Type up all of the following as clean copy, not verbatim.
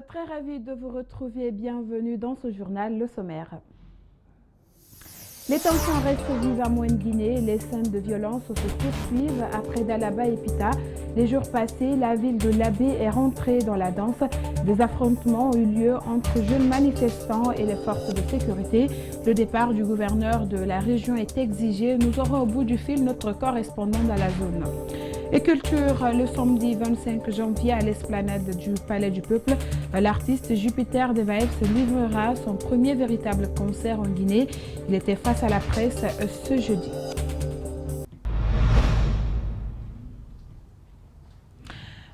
Très ravi de vous retrouver. Bienvenue dans ce journal, le sommaire. Les tensions restent vives à Mouine-Guinée. Les scènes de violence se poursuivent après Dalaba et Pita. Les jours passés, la ville de Labé est rentrée dans la danse. Des affrontements ont eu lieu entre jeunes manifestants et les forces de sécurité. Le départ du gouverneur de la région est exigé. Nous aurons au bout du fil notre correspondant dans la zone. Et culture, le samedi 25 janvier à l'esplanade du Palais du Peuple, l'artiste Jupiter Devaev se livrera son premier véritable concert en Guinée. Il était face à la presse ce jeudi.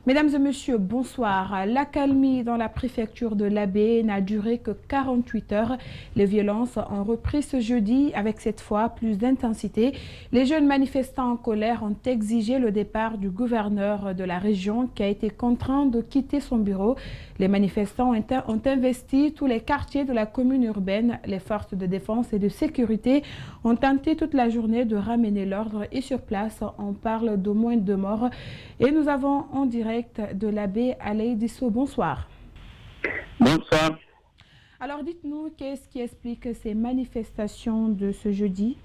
Mesdames et messieurs, bonsoir. L'accalmie dans la préfecture de l'Abbé n'a duré que 48 heures. Les violences ont repris ce jeudi avec cette fois plus d'intensité. Les jeunes manifestants en colère ont exigé le départ du gouverneur de la région qui a été contraint de quitter son bureau. Les manifestants ont investi tous les quartiers de la commune urbaine. Les forces de défense et de sécurité ont tenté toute la journée de ramener l'ordre et sur place, on parle d'au moins 2 morts. Et nous avons en direct de l'abbé Alaï Disso. Bonsoir. Bonsoir. Alors dites-nous, qu'est-ce qui explique ces manifestations de ce jeudi?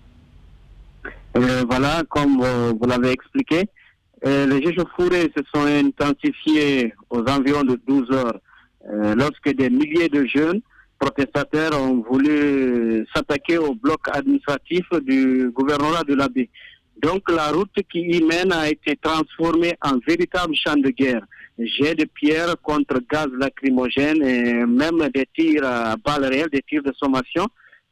Voilà, comme vous l'avez expliqué, les échauffourées se sont intensifiées aux environs de 12 heures lorsque des milliers de jeunes protestataires ont voulu s'attaquer au bloc administratif du gouvernorat de l'Abbé. Donc la route qui y mène a été transformée en véritable champ de guerre. Jets de pierre contre gaz lacrymogène et même des tirs à balles réelles, des tirs de sommation.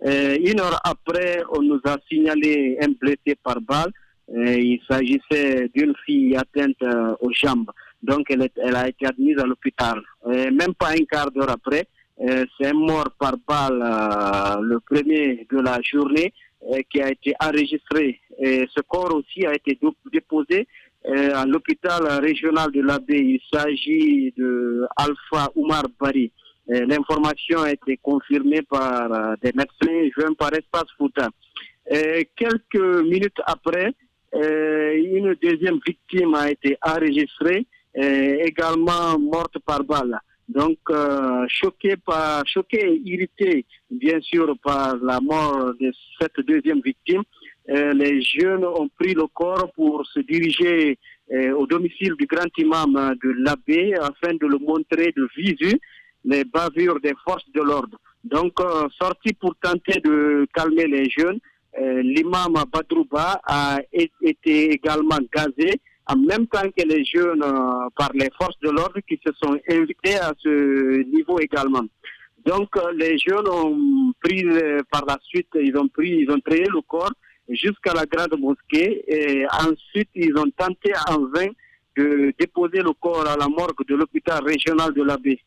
1 heure après, on nous a signalé un blessé par balle. Il s'agissait d'une fille atteinte aux jambes. Donc elle a été admise à l'hôpital. Même pas un quart d'heure après, c'est un mort par balle, le premier de la journée, qui a été enregistré. Et ce corps aussi a été déposé à l'hôpital régional de l'Abbé. Il s'agit de Alpha Oumar Bari. L'information a été confirmée par des médecins joints par Espace Fouta. Quelques minutes après, une deuxième victime a été enregistrée, également morte par balle. Donc, choqué et irrité, bien sûr, par la mort de cette deuxième victime, les jeunes ont pris le corps pour se diriger au domicile du grand imam de l'Abbé afin de le montrer de visu les bavures des forces de l'ordre. Donc, sorti pour tenter de calmer les jeunes, l'imam Badrouba a été également gazé en même temps que les jeunes par les forces de l'ordre qui se sont invités à ce niveau également. Donc les jeunes ont pris par la suite, ils ont traîné le corps jusqu'à la grande mosquée et ensuite ils ont tenté en vain de déposer le corps à la morgue de l'hôpital régional de l'Abbé.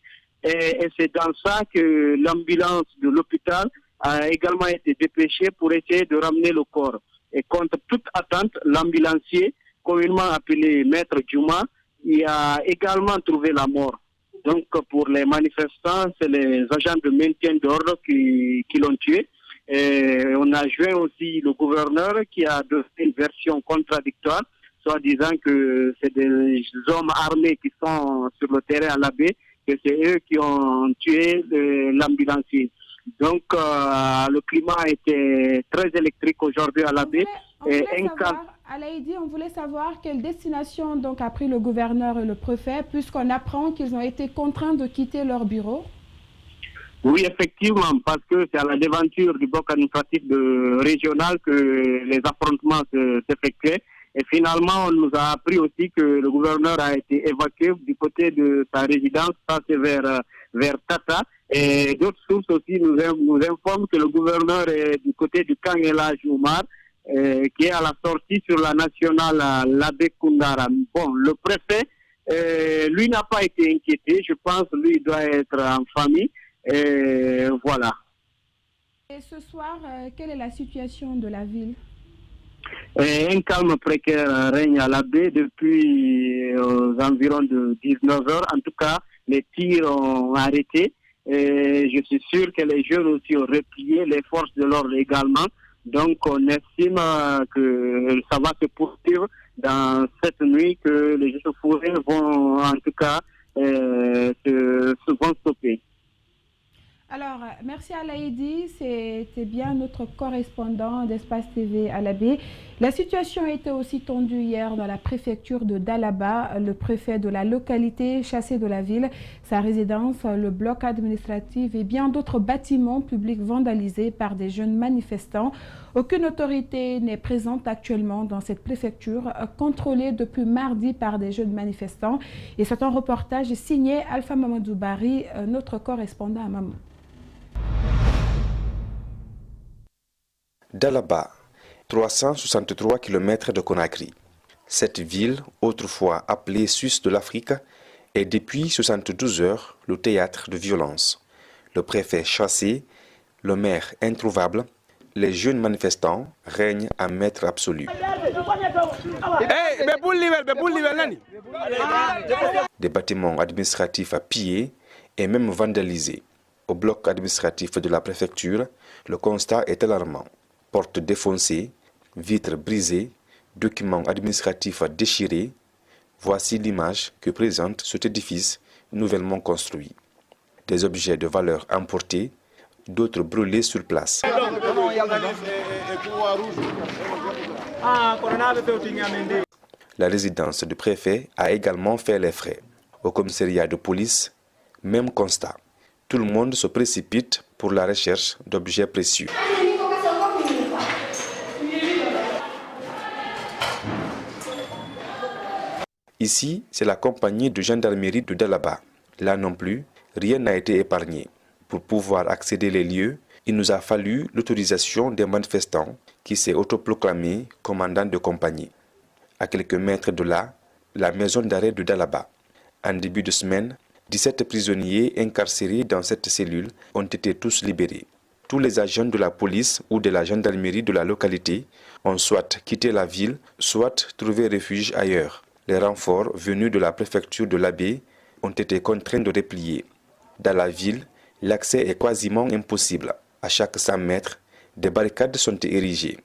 Et c'est dans ça que l'ambulance de l'hôpital a également été dépêchée pour essayer de ramener le corps. Et contre toute attente, l'ambulancier, communément appelé Maître Djouma, il a également trouvé la mort. Donc pour les manifestants, c'est les agents de maintien d'ordre qui l'ont tué. Et on a joint aussi le gouverneur qui a donné une version contradictoire, soit disant que c'est des hommes armés qui sont sur le terrain à l'Abbé, que c'est eux qui ont tué l'ambulancier. Donc le climat était très électrique aujourd'hui à l'Abbé. On voulait savoir quelle destination donc a pris le gouverneur et le préfet, puisqu'on apprend qu'ils ont été contraints de quitter leur bureau. Oui, effectivement, parce que c'est à la devanture du bloc administratif régional que les affrontements s'effectuaient. Et finalement, on nous a appris aussi que le gouverneur a été évacué du côté de sa résidence, passé vers Tata. Et d'autres sources aussi nous informent que le gouverneur est du côté du camp El Hadj Oumar, qui est à la sortie sur la nationale l'Abbé Koundara. Bon, le préfet, lui n'a pas été inquiété. Je pense lui doit être en famille. Et voilà. Et ce soir, quelle est la situation de la ville? Un calme précaire règne à l'Abbé depuis aux environs de 19 heures. En tout cas, les tirs ont arrêté. Et je suis sûr que les jeunes aussi ont replié, les forces de l'ordre également. Donc on estime que ça va se poursuivre dans cette nuit, que les échauffourées vont en tout cas vont se merci à Laïdi, c'était bien notre correspondant d'Espace TV à la baie. La situation était aussi tendue hier dans la préfecture de Dalaba. Le préfet de la localité, chassé de la ville, sa résidence, le bloc administratif et bien d'autres bâtiments publics vandalisés par des jeunes manifestants. Aucune autorité n'est présente actuellement dans cette préfecture, contrôlée depuis mardi par des jeunes manifestants. Et c'est un reportage signé Alpha Mamadou Bari, notre correspondant à Mamou. Dalaba, 363 km de Conakry. Cette ville, autrefois appelée Suisse de l'Afrique, est depuis 72 heures le théâtre de violences. Le préfet chassé, le maire introuvable, les jeunes manifestants règnent à maître absolu. Des bâtiments administratifs pillés et même vandalisés. Au bloc administratif de la préfecture, le constat est alarmant. Portes défoncées, vitres brisées, documents administratifs déchirés. Voici l'image que présente cet édifice nouvellement construit. Des objets de valeur importés, d'autres brûlés sur place. La résidence du préfet a également fait les frais. Au commissariat de police, même constat. Tout le monde se précipite pour la recherche d'objets précieux. Ici, c'est la compagnie de gendarmerie de Dalaba. Là non plus, rien n'a été épargné. Pour pouvoir accéder les lieux, il nous a fallu l'autorisation des manifestants qui s'est autoproclamé commandant de compagnie. À quelques mètres de là, la maison d'arrêt de Dalaba. En début de semaine, 17 prisonniers incarcérés dans cette cellule ont été tous libérés. Tous les agents de la police ou de la gendarmerie de la localité ont soit quitté la ville, soit trouvé refuge ailleurs. Les renforts venus de la préfecture de l'Abbé ont été contraints de replier. Dans la ville, l'accès est quasiment impossible. À chaque 100 mètres, des barricades sont érigées.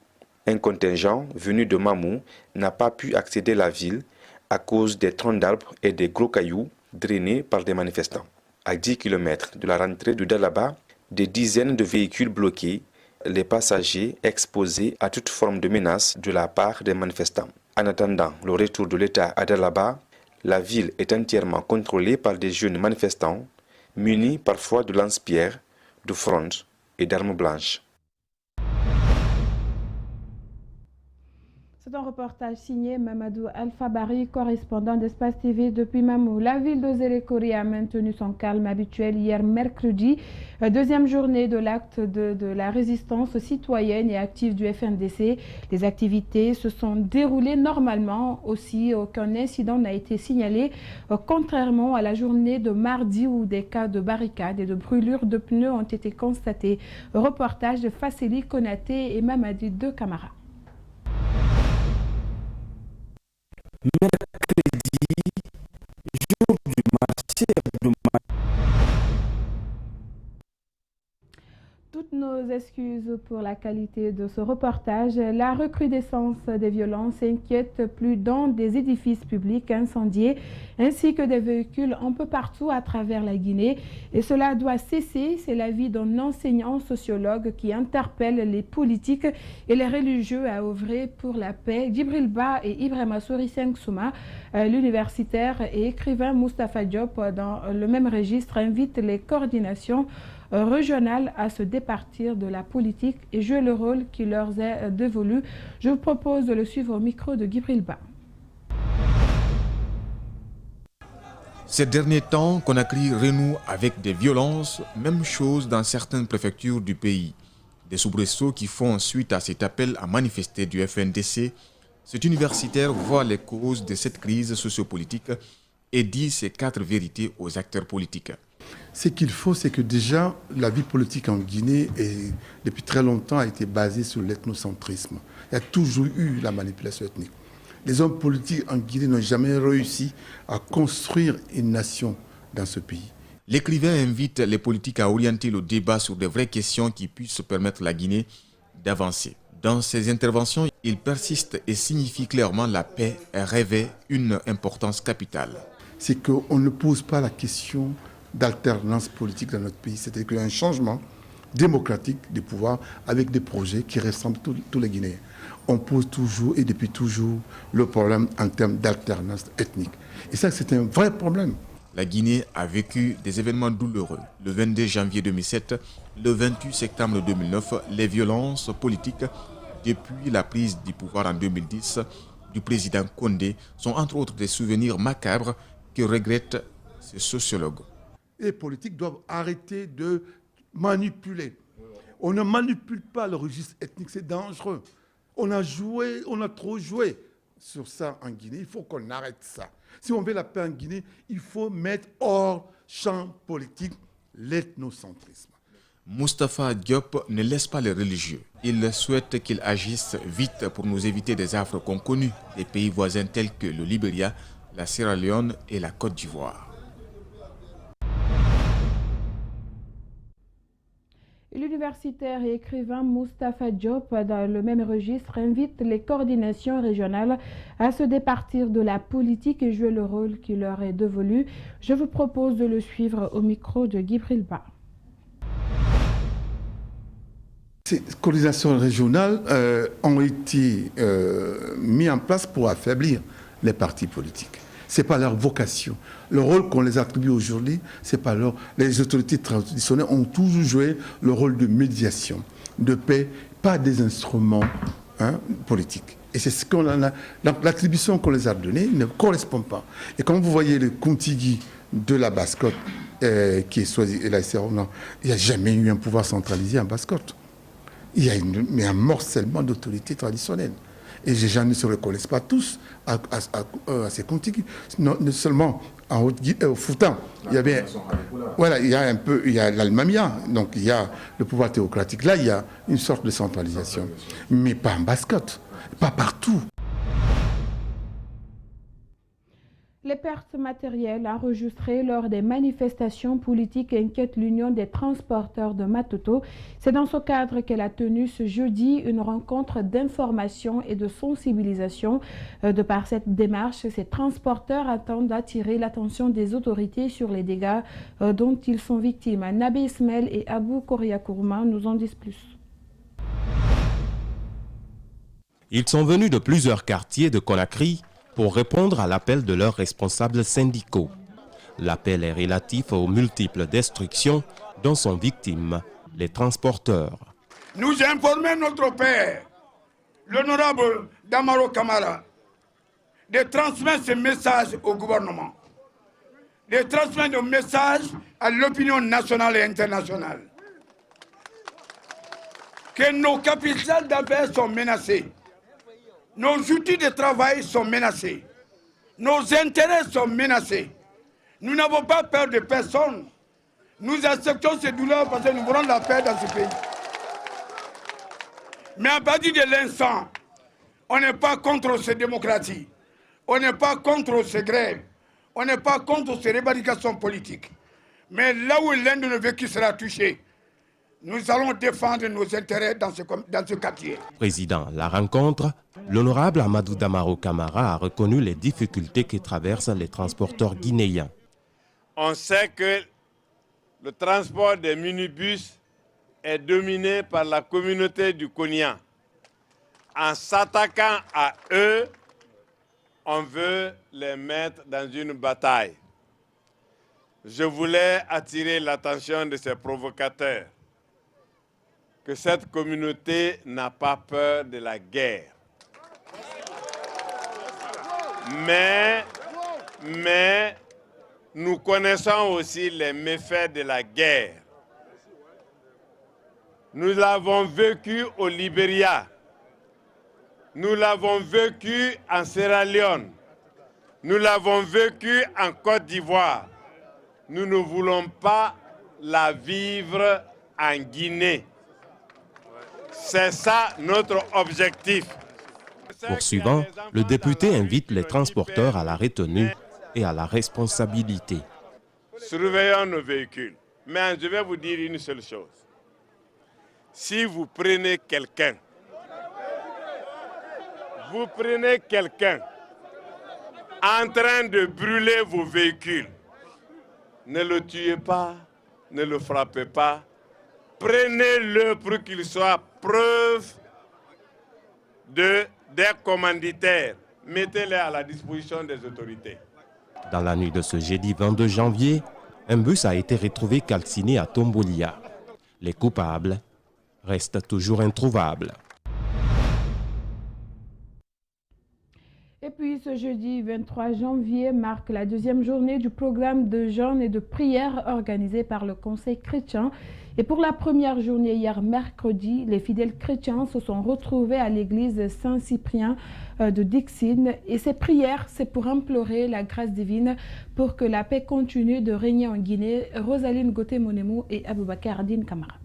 Un contingent venu de Mamou n'a pas pu accéder à la ville à cause des troncs d'arbres et des gros cailloux drainés par des manifestants. À 10 km de la rentrée de Dalaba, des dizaines de véhicules bloqués, les passagers exposés à toute forme de menace de la part des manifestants. En attendant le retour de l'État à Dalaba, la ville est entièrement contrôlée par des jeunes manifestants, munis parfois de lance-pierres, de frondes et d'armes blanches. C'est un reportage signé Mamadou Alpha Bari, correspondant d'Espace TV depuis Mamou. La ville de Zélékori a maintenu son calme habituel hier mercredi, deuxième journée de l'acte de la résistance citoyenne et active du FNDC. Les activités se sont déroulées normalement aussi. Aucun incident n'a été signalé, contrairement à la journée de mardi où des cas de barricades et de brûlures de pneus ont été constatés. Reportage de Fasseli Konaté et Mamadi De Camara. Mercredi, jour du marché hebdomadaire. Toutes nos excuses pour la qualité de ce reportage. La recrudescence des violences inquiète plus d'un des édifices publics incendiés ainsi que des véhicules un peu partout à travers la Guinée. Et cela doit cesser, c'est l'avis d'un enseignant sociologue qui interpelle les politiques et les religieux à œuvrer pour la paix. Djibril Ba et Ibrahima Souri Souma, l'universitaire et écrivain Moustapha Diop, dans le même registre, invitent les coordinations régionales à se départir de la politique et jouer le rôle qui leur est dévolu. Je vous propose de le suivre au micro de Djibril Ba. Ces derniers temps, Conakry renoue avec des violences, même chose dans certaines préfectures du pays. Des soubresauts qui font suite à cet appel à manifester du FNDC. Cet universitaire voit les causes de cette crise sociopolitique et dit ces 4 vérités aux acteurs politiques. Ce qu'il faut, c'est que déjà, la vie politique en Guinée, depuis très longtemps, a été basée sur l'ethnocentrisme. Il y a toujours eu la manipulation ethnique. Les hommes politiques en Guinée n'ont jamais réussi à construire une nation dans ce pays. L'écrivain invite les politiques à orienter le débat sur des vraies questions qui puissent permettre à la Guinée d'avancer. Dans ses interventions, il persiste et signifie clairement la paix et revêt une importance capitale. C'est qu'on ne pose pas la question d'alternance politique dans notre pays. C'est-à-dire qu'il y a un changement démocratique du pouvoir avec des projets qui ressemblent tous les Guinéens. On pose toujours et depuis toujours le problème en termes d'alternance ethnique. Et ça, c'est un vrai problème. La Guinée a vécu des événements douloureux. Le 22 janvier 2007, le 28 septembre 2009, les violences politiques depuis la prise du pouvoir en 2010 du président Condé sont entre autres des souvenirs macabres que regrettent ces sociologues. Les politiques doivent arrêter de manipuler. On ne manipule pas le registre ethnique, c'est dangereux. On a trop joué sur ça en Guinée. Il faut qu'on arrête ça. Si on veut la paix en Guinée, il faut mettre hors champ politique l'ethnocentrisme. Moustapha Diop ne laisse pas les religieux. Il souhaite qu'ils agissent vite pour nous éviter des affres qu'ont connues des pays voisins tels que le Libéria, la Sierra Leone et la Côte d'Ivoire. L'universitaire et écrivain Moustapha Diop, dans le même registre, invite les coordinations régionales à se départir de la politique et jouer le rôle qui leur est dévolu. Je vous propose de le suivre au micro de Guy Brilba. Ces coordinations régionales ont été mises en place pour affaiblir les partis politiques. Ce n'est pas leur vocation. Le rôle qu'on les attribue aujourd'hui, c'est pas leur... Les autorités traditionnelles ont toujours joué le rôle de médiation, de paix, pas des instruments politiques. Et c'est ce qu'on a... L'attribution qu'on les a donnée ne correspond pas. Et quand vous voyez le Kontigi de la Basse-Côte qui est choisi, et là, il n'y a jamais eu un pouvoir centralisé en Basse-Côte. Il y a un morcellement d'autorités traditionnelles. Et les gens ne se reconnaissent pas tous à ces contigus. Non seulement en au Fouta, il y avait, voilà, il y a l'Almamia, donc il y a le pouvoir théocratique. Là, il y a une sorte de centralisation, mais pas en Basse-Côte, pas partout. Les pertes matérielles enregistrées lors des manifestations politiques inquiètent l'Union des transporteurs de Matoto. C'est dans ce cadre qu'elle a tenu ce jeudi une rencontre d'information et de sensibilisation. De par cette démarche, ces transporteurs attendent d'attirer l'attention des autorités sur les dégâts dont ils sont victimes. Nabi Ismail et Abou Koria-Kourma nous en disent plus. Ils sont venus de plusieurs quartiers de Conakry pour répondre à l'appel de leurs responsables syndicaux. L'appel est relatif aux multiples destructions dont sont victimes les transporteurs. Nous informons notre père, l'honorable Damaro Camara, de transmettre ce message au gouvernement, de transmettre le message à l'opinion nationale et internationale, que nos capitales d'affaires sont menacées. Nos outils de travail sont menacés. Nos intérêts sont menacés. Nous n'avons pas peur de personne. Nous acceptons ces douleurs parce que nous voulons la paix dans ce pays. Mais à partir de l'instant, on n'est pas contre ces démocraties. On n'est pas contre ces grèves. On n'est pas contre ces revendications politiques. Mais là où l'un de nos vécus sera touché, nous allons défendre nos intérêts dans ce quartier. Président la rencontre, l'honorable Amadou Damaro Camara a reconnu les difficultés que traversent les transporteurs guinéens. On sait que le transport des minibus est dominé par la communauté du Konya. En s'attaquant à eux, on veut les mettre dans une bataille. Je voulais attirer l'attention de ces provocateurs que cette communauté n'a pas peur de la guerre. Mais nous connaissons aussi les méfaits de la guerre. Nous l'avons vécu au Libéria. Nous l'avons vécu en Sierra Leone. Nous l'avons vécu en Côte d'Ivoire. Nous ne voulons pas la vivre en Guinée. C'est ça notre objectif. Poursuivant, le député invite les transporteurs à la retenue et à la responsabilité. Surveillons nos véhicules. Mais je vais vous dire une seule chose. Si vous prenez quelqu'un en train de brûler vos véhicules, ne le tuez pas, ne le frappez pas. Prenez-le pour qu'il soit preuve des commanditaires. Mettez-les à la disposition des autorités. Dans la nuit de ce jeudi 22 janvier, un bus a été retrouvé calciné à Tombolia. Les coupables restent toujours introuvables. Et puis ce jeudi 23 janvier marque la deuxième journée du programme de jeûne et de prière organisé par le Conseil chrétien. Et pour la première journée hier mercredi, les fidèles chrétiens se sont retrouvés à l'église Saint-Cyprien de Dixine. Et ces prières, c'est pour implorer la grâce divine pour que la paix continue de régner en Guinée. Rosaline Gauthier-Monemou et Aboubakar Adine Kamara.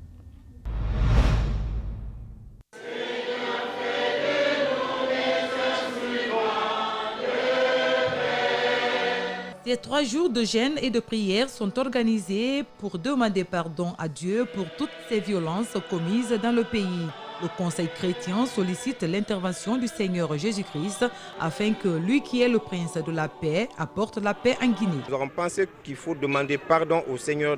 Ces 3 jours de jeûne et de prière sont organisés pour demander pardon à Dieu pour toutes ces violences commises dans le pays. Le Conseil chrétien sollicite l'intervention du Seigneur Jésus-Christ afin que lui qui est le prince de la paix apporte la paix en Guinée. Nous avons pensé qu'il faut demander pardon au Seigneur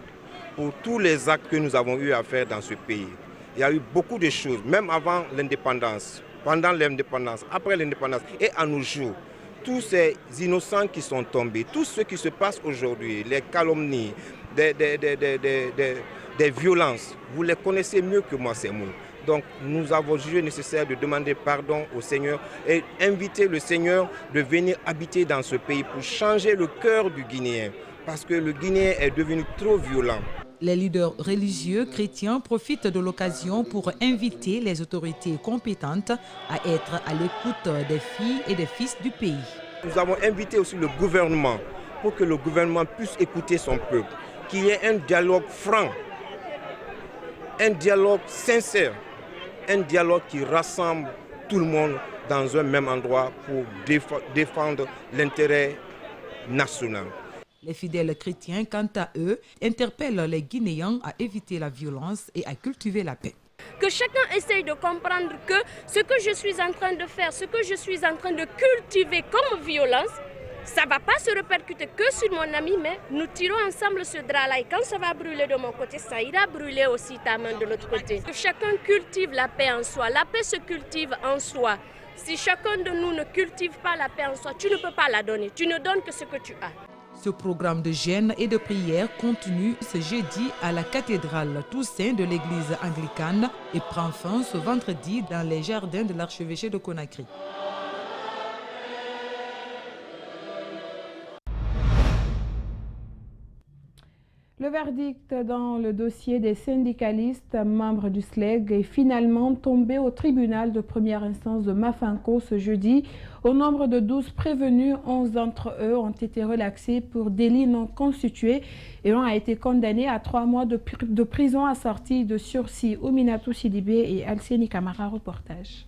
pour tous les actes que nous avons eu à faire dans ce pays. Il y a eu beaucoup de choses, même avant l'indépendance, pendant l'indépendance, après l'indépendance et à nos jours. Tous ces innocents qui sont tombés, tout ce qui se passe aujourd'hui, les calomnies, des violences, vous les connaissez mieux que moi ces mots. Donc nous avons jugé nécessaire de demander pardon au Seigneur et inviter le Seigneur de venir habiter dans ce pays pour changer le cœur du Guinéen. Parce que le Guinéen est devenu trop violent. Les leaders religieux chrétiens profitent de l'occasion pour inviter les autorités compétentes à être à l'écoute des filles et des fils du pays. Nous avons invité aussi le gouvernement pour que le gouvernement puisse écouter son peuple, qu'il y ait un dialogue franc, un dialogue sincère, un dialogue qui rassemble tout le monde dans un même endroit pour défendre l'intérêt national. Les fidèles chrétiens, quant à eux, interpellent les Guinéens à éviter la violence et à cultiver la paix. Que chacun essaye de comprendre que ce que je suis en train de faire, ce que je suis en train de cultiver comme violence, ça ne va pas se répercuter que sur mon ami, mais nous tirons ensemble ce drap-là. Et quand ça va brûler de mon côté, ça ira brûler aussi ta main de l'autre côté. Que chacun cultive la paix en soi. La paix se cultive en soi. Si chacun de nous ne cultive pas la paix en soi, tu ne peux pas la donner. Tu ne donnes que ce que tu as. Ce programme de jeûne et de prière continue ce jeudi à la cathédrale Toussaint de l'église anglicane et prend fin ce vendredi dans les jardins de l'archevêché de Conakry. Le verdict dans le dossier des syndicalistes membres du SLEG est finalement tombé au tribunal de première instance de Mafanko ce jeudi. Au nombre de 12 prévenus, 11 d'entre eux ont été relaxés pour délits non constitués et ont été condamnés à 3 mois de prison assortis de sursis. Ouminatou Sidibé et Alcéni Camara, reportage.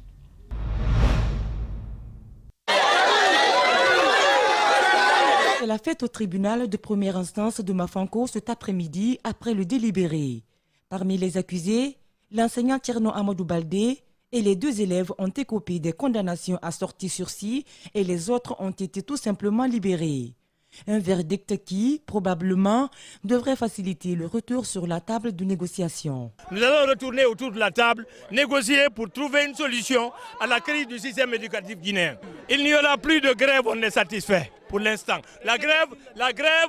C'est la fête au tribunal de première instance de Mafanko cet après-midi après le délibéré. Parmi les accusés, l'enseignant Tierno Amadou Baldé et les 2 élèves ont écopé des condamnations assorties sursis et les autres ont été tout simplement libérés. Un verdict qui, probablement, devrait faciliter le retour sur la table de négociation. Nous allons retourner autour de la table, négocier pour trouver une solution à la crise du système éducatif guinéen. Il n'y aura plus de grève, on est satisfait pour l'instant. La grève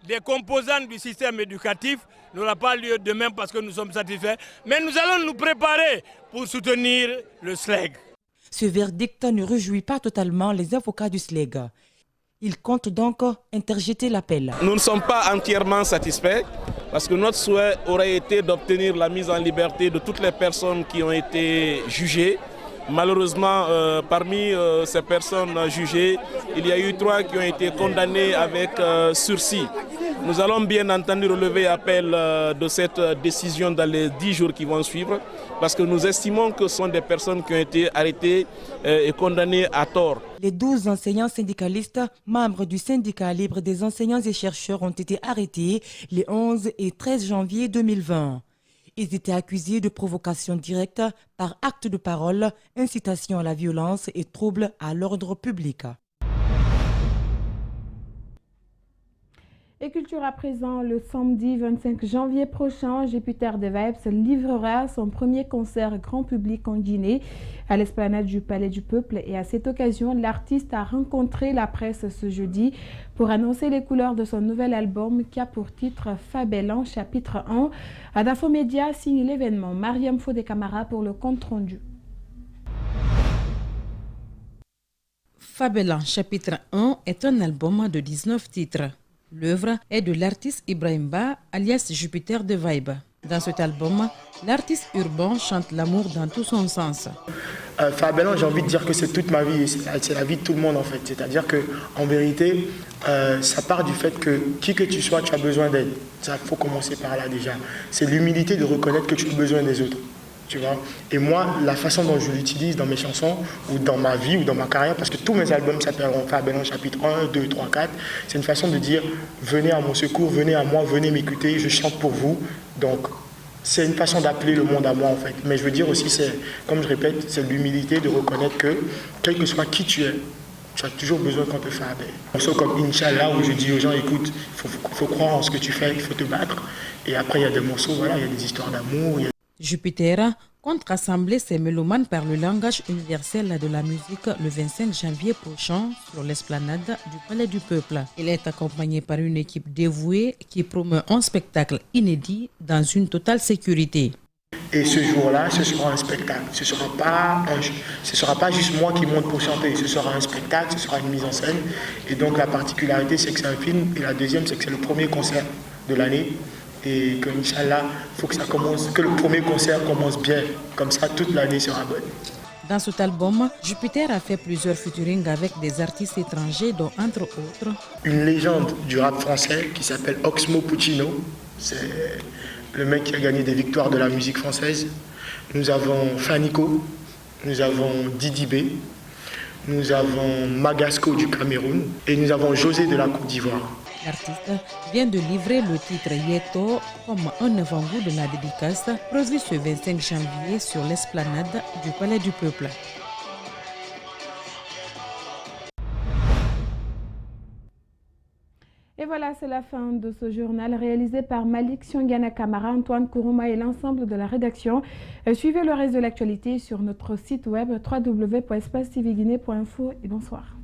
des composantes du système éducatif n'aura pas lieu demain parce que nous sommes satisfaits. Mais nous allons nous préparer pour soutenir le SLEG. Ce verdict ne réjouit pas totalement les avocats du SLEG. Ils comptent donc interjeter l'appel. Nous ne sommes pas entièrement satisfaits parce que notre souhait aurait été d'obtenir la mise en liberté de toutes les personnes qui ont été jugées. Malheureusement, parmi ces personnes jugées, il y a eu 3 qui ont été condamnées avec sursis. Nous allons bien entendu relever appel de cette décision dans les 10 jours qui vont suivre parce que nous estimons que ce sont des personnes qui ont été arrêtées et condamnées à tort. Les 12 enseignants syndicalistes, membres du syndicat libre des enseignants et chercheurs, ont été arrêtés les 11 et 13 janvier 2020. Ils étaient accusés de provocation directe par acte de parole, incitation à la violence et trouble à l'ordre public. Et culture à présent, le samedi 25 janvier prochain, Jupiter The Vibes livrera son premier concert grand public en Guinée à l'esplanade du Palais du Peuple. Et à cette occasion, l'artiste a rencontré la presse ce jeudi pour annoncer les couleurs de son nouvel album qui a pour titre Fabelan, chapitre 1. Adafo Média signe l'événement. Mariam Fodé Camara pour le compte rendu. Fabelan, chapitre 1 est un album de 19 titres. L'œuvre est de l'artiste Ibrahim Ba, alias Jupiter The Vibe. Dans cet album, l'artiste urbain chante l'amour dans tout son sens. Fabelan, j'ai envie de dire que c'est toute ma vie, c'est la vie de tout le monde en fait. C'est-à-dire qu'en vérité, ça part du fait que qui que tu sois, tu as besoin d'aide. Ça, faut commencer par là déjà. C'est l'humilité de reconnaître que tu as besoin des autres. Tu vois. Et moi, la façon dont je l'utilise dans mes chansons, ou dans ma vie, ou dans ma carrière, parce que tous mes albums s'appelleront Fabelan chapitre 1, 2, 3, 4, c'est une façon de dire, venez à mon secours, venez à moi, venez m'écouter, je chante pour vous. Donc, c'est une façon d'appeler le monde à moi, en fait. Mais je veux dire aussi, c'est, comme je répète, c'est l'humilité de reconnaître que, quel que soit qui tu es, tu as toujours besoin qu'on te fasse appel. Un morceau comme Inch'Allah, où je dis aux gens, écoute, il faut croire en ce que tu fais, il faut te battre. Et après, il y a des morceaux, voilà, il y a des histoires d'amour, Jupiter compte rassembler ses mélomanes par le langage universel de la musique le 25 janvier prochain sur l'esplanade du Palais du Peuple. Il est accompagné par une équipe dévouée qui promeut un spectacle inédit dans une totale sécurité. Et ce jour-là, ce sera un spectacle. Ce sera pas juste moi qui monte pour chanter. Ce sera un spectacle, ce sera une mise en scène. Et donc la particularité, c'est que c'est un film. Et la deuxième, c'est que c'est le premier concert de l'année. Et que, Inch'Allah, il faut que ça commence, que le premier concert commence bien. Comme ça, toute l'année sera bonne. Dans cet album, Jupiter a fait plusieurs featuring avec des artistes étrangers, dont entre autres une légende du rap français qui s'appelle Oxmo Puccino. C'est le mec qui a gagné des victoires de la musique française. Nous avons Fanico, nous avons Didi B, nous avons Magasco du Cameroun et nous avons José de la Côte d'Ivoire. L'artiste vient de livrer le titre Yeto comme un avant-goût de la dédicace prévue ce 25 janvier sur l'esplanade du Palais du Peuple. Et voilà, c'est la fin de ce journal réalisé par Malik Siongana Kamara, Antoine Kourouma et l'ensemble de la rédaction. Suivez le reste de l'actualité sur notre site web www.espacetvguinée.info et bonsoir.